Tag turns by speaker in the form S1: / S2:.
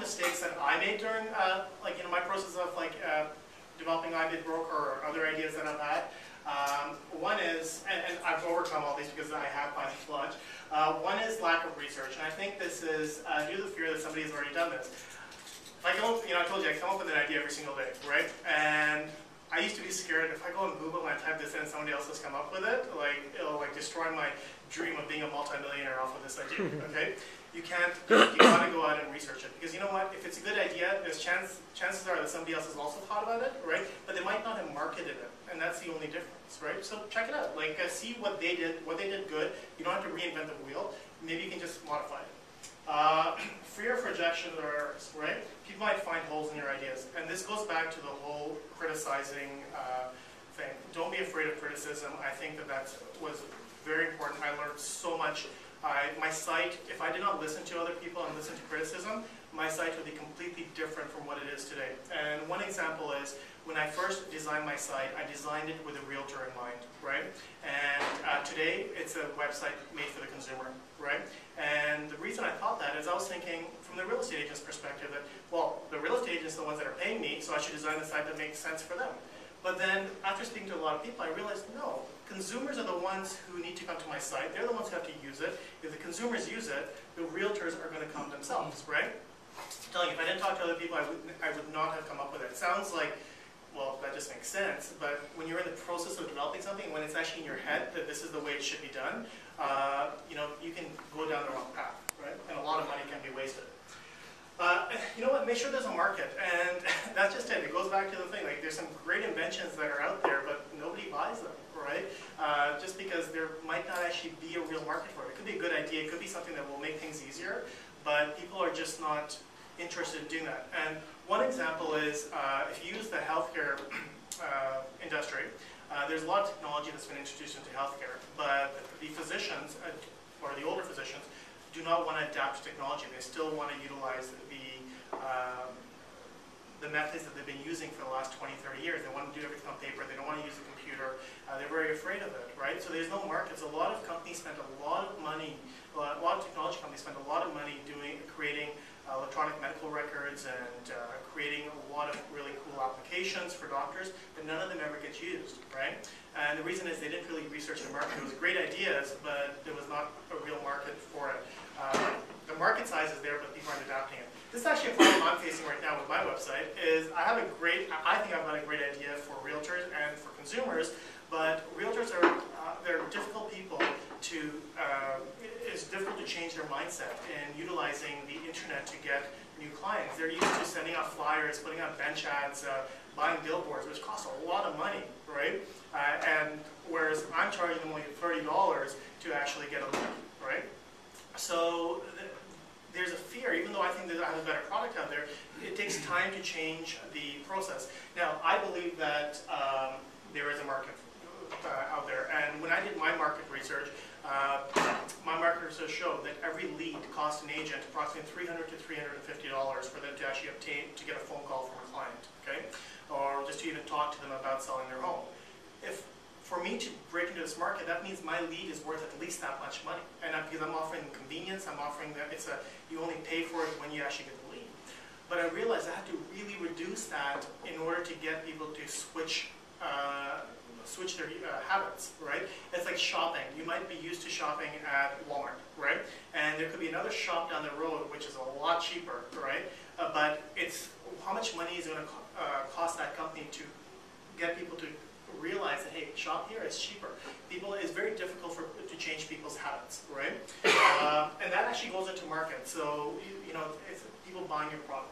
S1: mistakes that I made during, like, my process of developing iBid Broker or other ideas that I've had. One is, and I've overcome all these because I have by lunch. One is lack of research, and I think this is due to the fear that somebody has already done this. If I go, I told you I come up with an idea every single day, right? And I used to be scared if I go on Google and I type this in and somebody else has come up with it, it'll destroy my dream of being a multimillionaire off of this idea. Okay? You gotta go out and research it, because you know what? If it's a good idea, there's chances are that somebody else has also thought about it, right? But they might not have marketed it, and that's the only difference, right? So check it out. See what they did good. You don't have to reinvent the wheel. Maybe you can just modify it. Fear of rejection or errors, right? People might find holes in your ideas, and this goes back to the whole criticizing thing. Don't be afraid of criticism. I think that was very important. I learned so much. My site, if I did not listen to other people and listen to criticism, my site would be completely different from what it is today. And one example is, when I first designed my site, I designed it with a realtor in mind, right? And today, it's a website made for the consumer, right? And the reason I thought that is I was thinking, from the real estate agent's perspective, that, well, the real estate agents are the ones that are paying me, so I should design a site that makes sense for them. But then, after speaking to a lot of people, I realized, no, consumers are the ones who need to come to my site. They're the ones who have to use it. If the consumers use it, the realtors are going to come themselves, right? I'm telling you, if I didn't talk to other people, I would not have come up with it. It sounds like, well, that just makes sense, but when you're in the process of developing something, when it's actually in your head that this is the way it should be done, you can go down the wrong path, right? And a lot of money can be wasted. You know what, make sure there's a market, and that's just it. It goes back to the thing, there's some great inventions that are out there, but nobody buys them, right? Just because there might not actually be a real market for it. It could be a good idea, it could be something that will make things easier, but people are just not interested in doing that. And one example is, if you use the healthcare industry, there's a lot of technology that's been introduced into healthcare, but the physicians, or the older physicians, do not want to adapt to technology. They still want to utilize the methods that they've been using for the last 20, 30 years. They want to do everything on paper. They don't want to use a computer. They're very afraid of it, right? So there's no markets. A lot of companies spend a lot of money, a lot of technology companies spend a lot of money creating electronic medical records and creating a lot of really cool applications for doctors, but none of them ever get used, right? And the reason is they didn't really research the market. It was great ideas, but there was not a real market for it. The market size is there, but people aren't adapting it. This is actually a problem I'm facing right now with my website, is I think I've got a great idea for realtors and for consumers, but realtors they're difficult people to, it's difficult to change their mindset in utilizing the internet to get new clients. They're used to sending out flyers, putting out bench ads, buying billboards, which costs a lot of money, right? And whereas I'm charging them only $30 to actually get a lead, right? So there's a fear, even though I think that I have a better product out there, it takes time to change the process. Now, I believe that there is a market out there, and when I did my market research, my market research showed that every lead cost an agent approximately $300 to $350 for them to actually get a phone call from a client, okay? Or just to even talk to them about selling their home. For me to break into this market, that means my lead is worth at least that much money. And because I'm offering convenience, I'm offering that you only pay for it when you actually get the lead. But I realized I had to really reduce that in order to get people to switch their habits, right? It's like shopping. You might be used to shopping at Walmart, right? And there could be another shop down the road which is a lot cheaper, right? But it's how much money is it going to cost that company to get people to realize that, hey, shop here is cheaper. It's very difficult to change people's habits, right? And that actually goes into market. So, it's people buying your product.